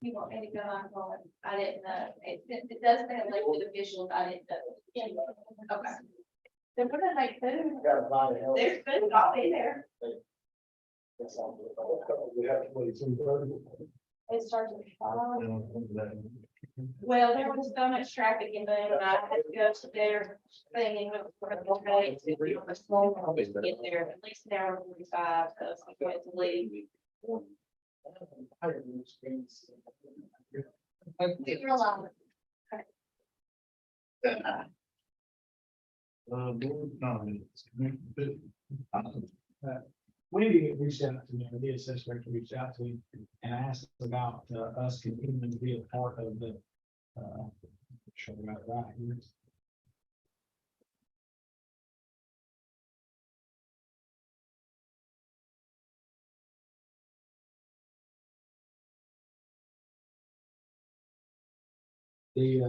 You want me to go on call it? I didn't know. It does say elected officials. I didn't know. Yeah. Okay. They're gonna make food. Gotta buy it. There's food all in there. We have 22. It starts at 5. Well, there was so much traffic in there, and I had to go to their thing and went for the whole day to get there at least an hour and 45, because I had to leave. We were alone. Wendy reached out to me, the assessor reached out to me and asked about us continuing to be a part of the. Sure about it right here. The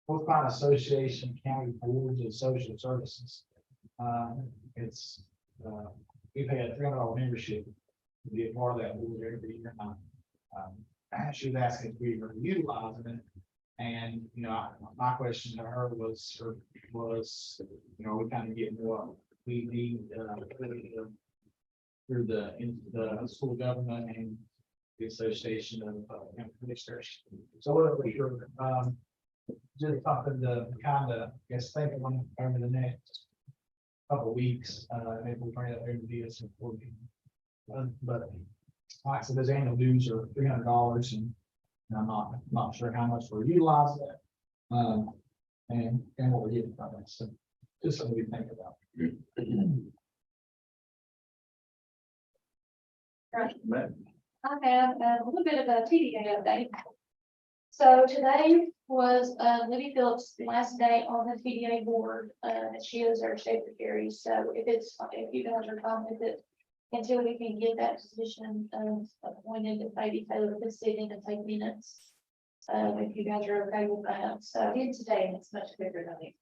Northbound Association County Boards of Social Services. It's we pay a $300 membership to be a part of that board every year. She was asking if we were utilizing it, and my question to her was, we kind of getting what we need through the school government and the Association of Commissioners. So what we sure just something to kind of think of over the next couple of weeks. Maybe we'll bring it up over the years before we but like I said, those annual dues are $300, and I'm not sure how much we're utilizing it, and what we're getting from it. So just something we think about. Right. I have a little bit of a TDA update. So today was Libby Phillips' last day on the TDA board. She is our secretary. So if you guys are fine with it, until we can get that position appointed, if maybe Taylor could sit in and take minutes. If you guys are okay with that. So in today, it's much bigger than the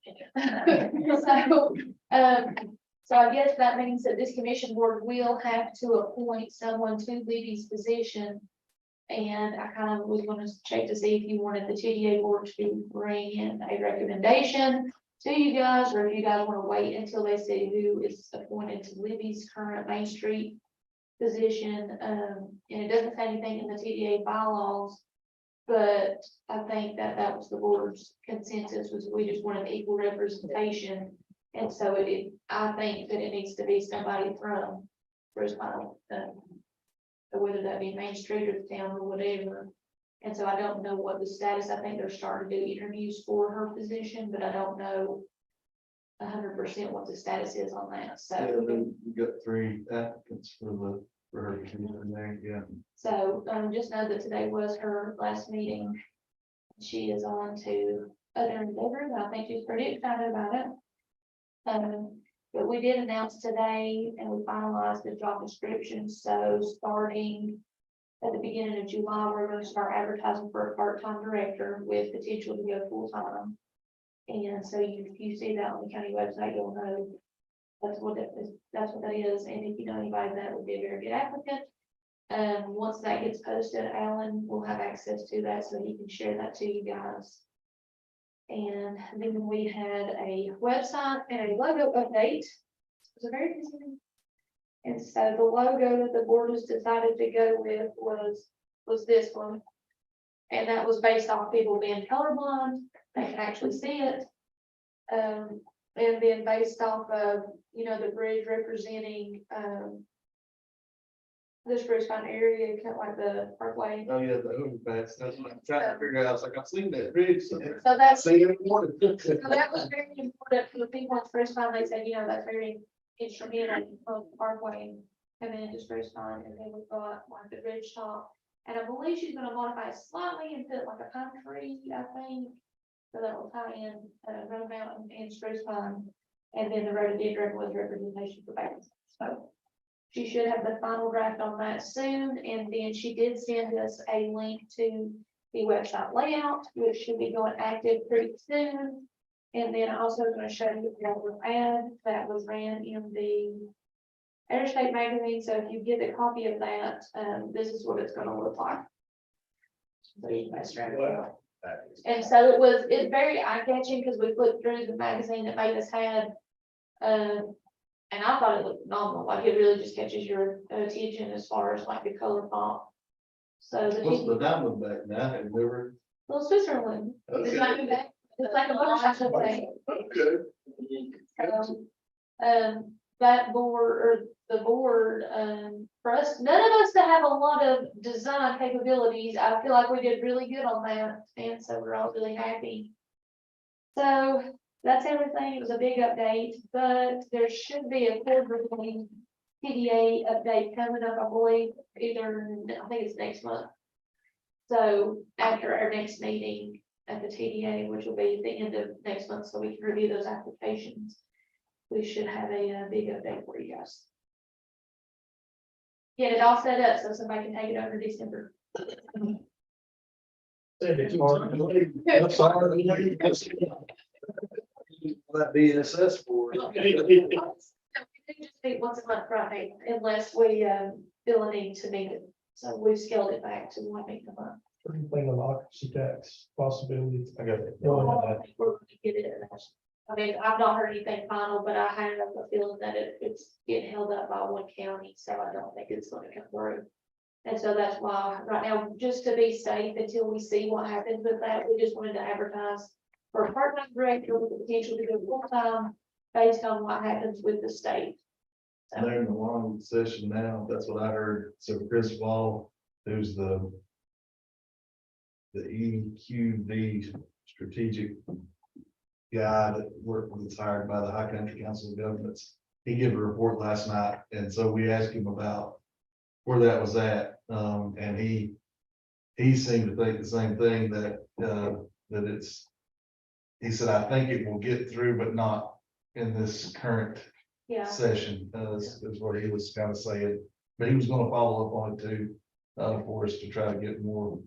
so I guess that means that this commission board will have to appoint someone to Libby's position. And I kind of was going to check to see if you wanted the TDA board to bring in a recommendation to you guys, or if you guys want to wait until they say who is appointed to Libby's current Main Street position. And it doesn't say anything in the TDA bylaws, but I think that was the board's consensus, was we just wanted equal representation. And so I think that it needs to be somebody from Rosemont, whether that be Main Street or the town or whatever. And so I don't know what the status. I think they're starting to do interviews for her position, but I don't know 100% what the status is on that. So yeah, we got 3 applicants for her to come in there. Yeah. So just know that today was her last meeting. She is on to other endeavors. I think she's pretty excited about it. But we did announce today, and we finalized the job description. So starting at the beginning of July, we're going to start advertising for a part-time director with potential to go full-time. And so if you see that on the county website, you'll know that's what that is. And if you know anybody, that would be a very good applicant. Once that gets posted, Alan will have access to that, so he can share that to you guys. And then we had a website and a logo update. It was a very busy one. And so the logo that the board has decided to go with was this one. And that was based off people being colorblind. They can actually see it. And then based off of, the bridge representing the Spruce Pine area, kind of like the parkway. Oh yeah, the overpass. That's what I'm trying to figure out. I was like, I've seen that bridge. So that's Seen it more. So that was very important for the people on Spruce Pine. They said, that's very instrumental of the parkway coming into Spruce Pine. And then we've got like the bridge top. And I believe she's going to modify it slightly and put like a pine tree, I think. So that will tie in Road Mountain and Spruce Pine. And then the rhododendron was representation for banks. So she should have the final draft on that soon. And then she did send us a link to the website layout, which should be going active pretty soon. And then also going to show you the ad that was ran in the Interstate Magazine, so if you get a copy of that, this is what it's gonna look like. So you can mess around with it. And so it's very eye-catching, because we flipped through the magazine that Mavis had. And I thought it looked phenomenal, like it really just catches your attention as far as like the color font. So What's the diamond back now, have you ever? Little Switzerland, it's like a motorcycle thing. Okay. So, that board, or the board, for us, none of us that have a lot of design capabilities, I feel like we did really good on that, and so we're all really happy. So, that's everything, it was a big update, but there should be a quarterly PDA update coming up, I believe, I think it's next month. So, after our next meeting at the TDA, which will be at the end of next month, so we can review those applications, we should have a big update for you guys. Get it all set up so somebody can take it over December. That BSS board. Once a month, right, unless we feel a need to meet it. So we've scaled it back to one meeting a month. Anything of occupancy tax possibilities. I got it. We're gonna get it. I mean, I've not heard anything final, but I have a feeling that it's getting held up by one county, so I don't think it's gonna come through. And so that's why, right now, just to be safe until we see what happens with that, we just wanted to advertise for a part-time director with the potential to go full-time based on what happens with the state. So, They're in the long session now, that's what I heard. So Chris Wall, who's the EQV strategic guy that was hired by the High Country Council of Governments, he gave a report last night, and so we asked him about where that was at, and he seemed to think the same thing, that it's, he said, I think it will get through, but not in this current yeah, session, is what he was kind of saying, but he was gonna follow up on it too, for us to try to get more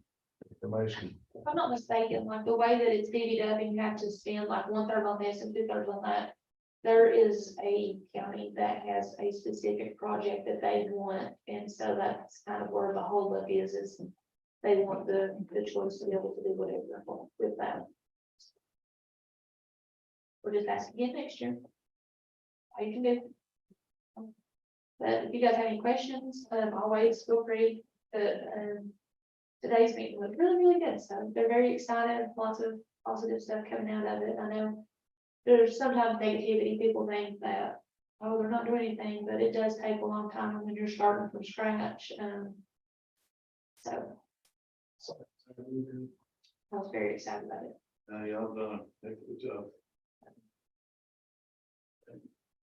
information. if I'm not mistaken, like the way that it's divvied up and you have to spend like 1/3 on this and 2/3 on that. There is a county that has a specific project that they want, and so that's kind of where the holdup is they want the choice to be able to do whatever they want with that. We're just asking again next year. How you can do. But if you guys have any questions, always feel free to, today's meeting was really, really good. So they're very excited, lots of positive stuff coming out of it. I know there's sometimes negativity, people think that, oh, they're not doing anything, but it does take a long time when you're starting from scratch. So I was very excited about it. Y'all done a good job.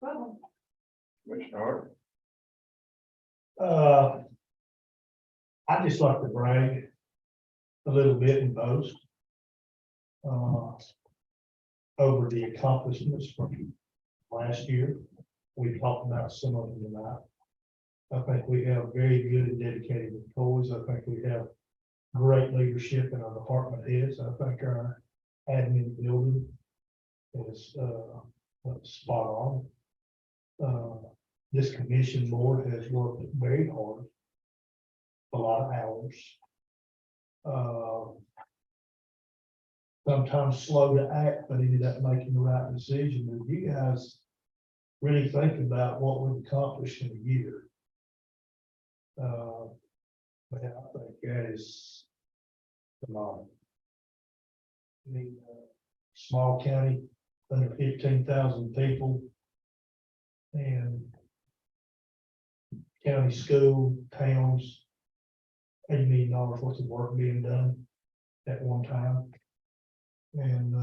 Well, Commissioner I'd just like to brag a little bit and boast over the accomplishments from last year. We talked about some of them tonight. I think we have very good and dedicated employees. I think we have great leadership in our department heads. I think our admin building is spot on. This commission board has worked very hard, a lot of hours. Sometimes slow to act, but ended up making the right decision. And you guys really think about what we've accomplished in a year. Man, I think that is phenomenal. I mean, small county, under 15,000 people, and county school, towns, $80 million worth of work being done at one time. And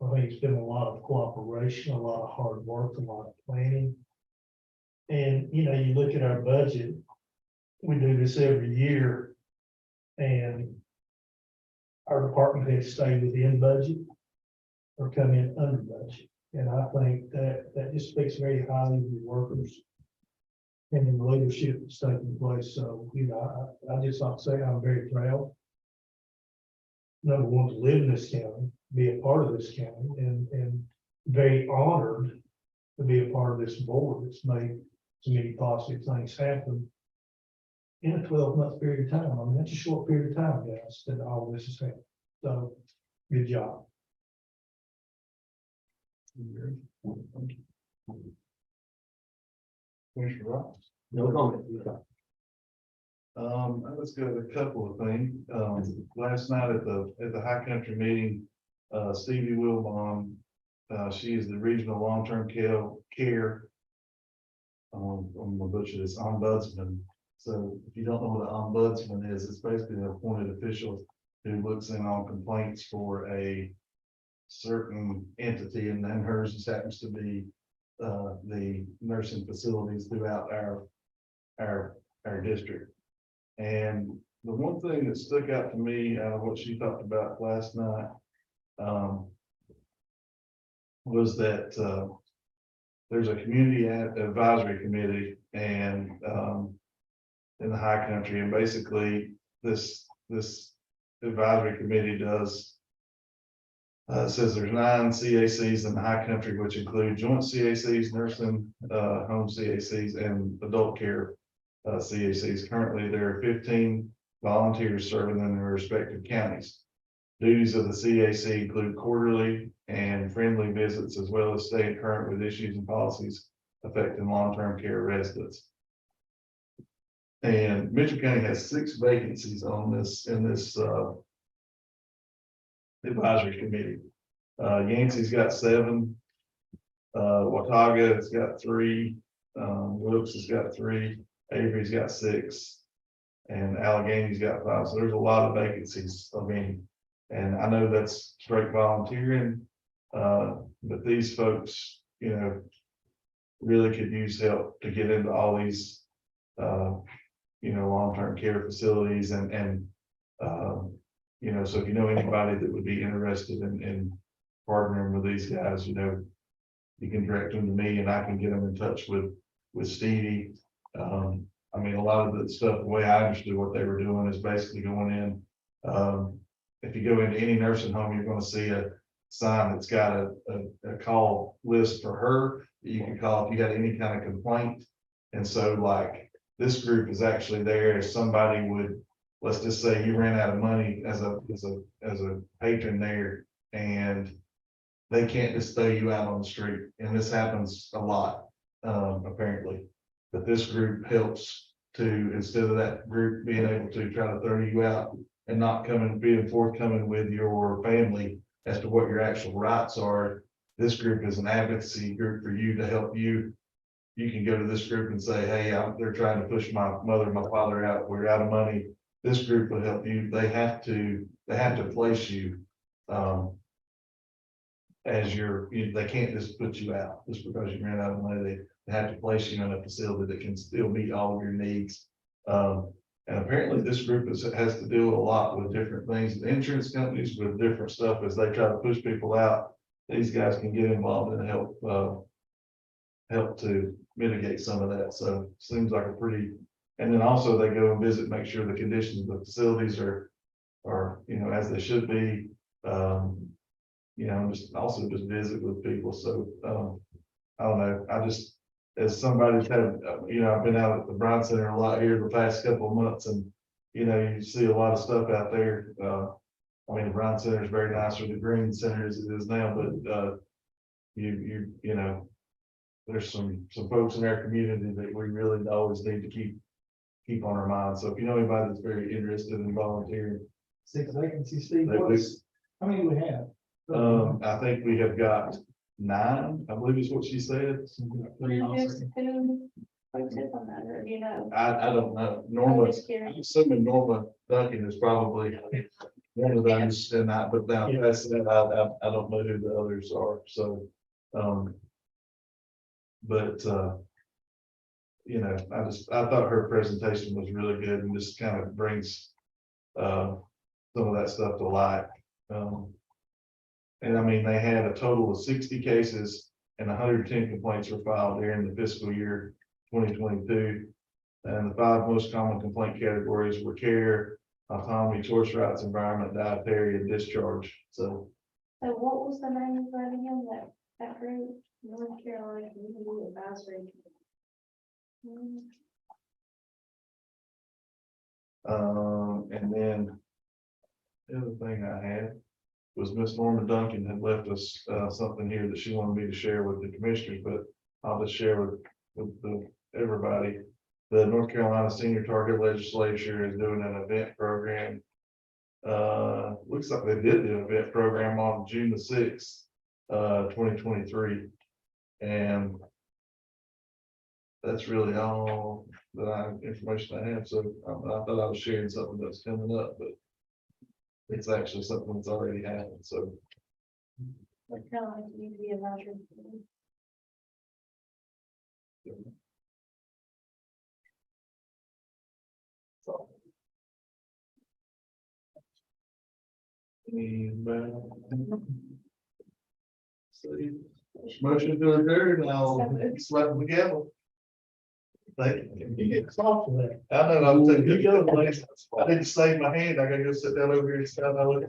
I think it's been a lot of cooperation, a lot of hard work, a lot of planning. And, you know, you look at our budget, we do this every year, and our department heads stay within budget or come in under budget. And I think that just speaks very highly of the workers and the leadership that's taking place. So, you know, I just like to say I'm very proud. Number one, to live in this county, be a part of this county, and very honored to be a part of this board that's made so many positive things happen in a 12-month period of time. I mean, that's a short period of time, guys, that all this has happened. So, good job. Commissioner Ross? No comment. Let's go with a couple of things. Last night at the High Country meeting, Stevie Wilbon, she is the regional long-term care. I'm gonna butcher this, ombudsman. So if you don't know what an ombudsman is, it's basically an appointed official who looks in on complaints for a certain entity, and then hers just happens to be the nursing facilities throughout our district. And the one thing that stuck out to me out of what she talked about last night was that there's a community advisory committee and in the High Country, and basically this advisory committee does says there's 9 CACs in the High Country, which include joint CACs, nursing home CACs, and adult care CACs. Currently, there are 15 volunteers serving in their respective counties. Duties of the CAC include quarterly and friendly visits, as well as staying current with issues and policies affecting long-term care residents. And Mitchell County has 6 vacancies on this advisory committee. Yancey's got 7. Watauga has got 3. Wilkes has got 3. Avery's got 6. And Allegany's got 5. So there's a lot of vacancies. I mean, and I know that's straight volunteering, but these folks, you know, really could use help to get into all these, you know, long-term care facilities and you know, so if you know anybody that would be interested in partnering with these guys, you know, you can direct them to me and I can get them in touch with Stevie. I mean, a lot of the stuff, the way I understood what they were doing is basically going in. If you go into any nursing home, you're going to see a sign that's got a call list for her that you can call if you got any kind of complaint. And so like this group is actually there if somebody would, let's just say you ran out of money as a patron there and they can't just throw you out on the street. And this happens a lot, apparently. But this group helps to, instead of that group being able to try to throw you out and not being forthcoming with your family as to what your actual rights are, this group is an advocacy group for you to help you. You can go to this group and say, hey, they're trying to push my mother and my father out. We're out of money. This group will help you. They have to place you as they can't just put you out just because you ran out of money. They have to place you in a facility that can still meet all of your needs. And apparently this group has to deal a lot with different things, insurance companies with different stuff as they try to push people out. These guys can get involved and help to mitigate some of that. So seems like a pretty, and then also they go and visit, make sure the conditions of the facilities are, you know, as they should be. You know, just visit with people. So I don't know. I just, as somebody's had, you know, I've been out at the Bryan Center a lot here the past couple of months, and you know, you see a lot of stuff out there. I mean, the Bryan Center is very nice, or the Green Center as it is now, but you know, there's some folks in our community that we really always need to keep on our minds. So if you know anybody that's very interested in volunteering, 6 vacancies, Steve. They How many do we have? I think we have got 9, I believe is what she said. You know. I don't know. I'm Norma, just curious. I'm assuming Norma Duncan is probably one of those, and but now that's, I don't know who the others are, so, but, you know, I thought her presentation was really good and just kind of brings, some of that stuff to light. And I mean, they had a total of 60 cases and 110 complaints were filed during the fiscal year 2022. And the 5 most common complaint categories were care, autonomy, choice rights, environment, dietary, and discharge. So So what was the name of that again, that group? North Carolina Community Advisory. And then the other thing I had was Miss Norma Duncan had left us, something here that she wanted me to share with the commissioners, but I'll just share with everybody. The North Carolina Senior Target Legislature is doing an event program. Looks like they did the event program on June the 6th, 2023. And that's really all information I have. So I thought I was sharing something that's coming up, but it's actually something that's already happened. So North Carolina Community Advisory. Motion to adjourn, I'll slap the gavel. Thank you. You get soft for that. I know, I'm taking, you go, please. I didn't save my hand, I gotta go sit down over here and stand out.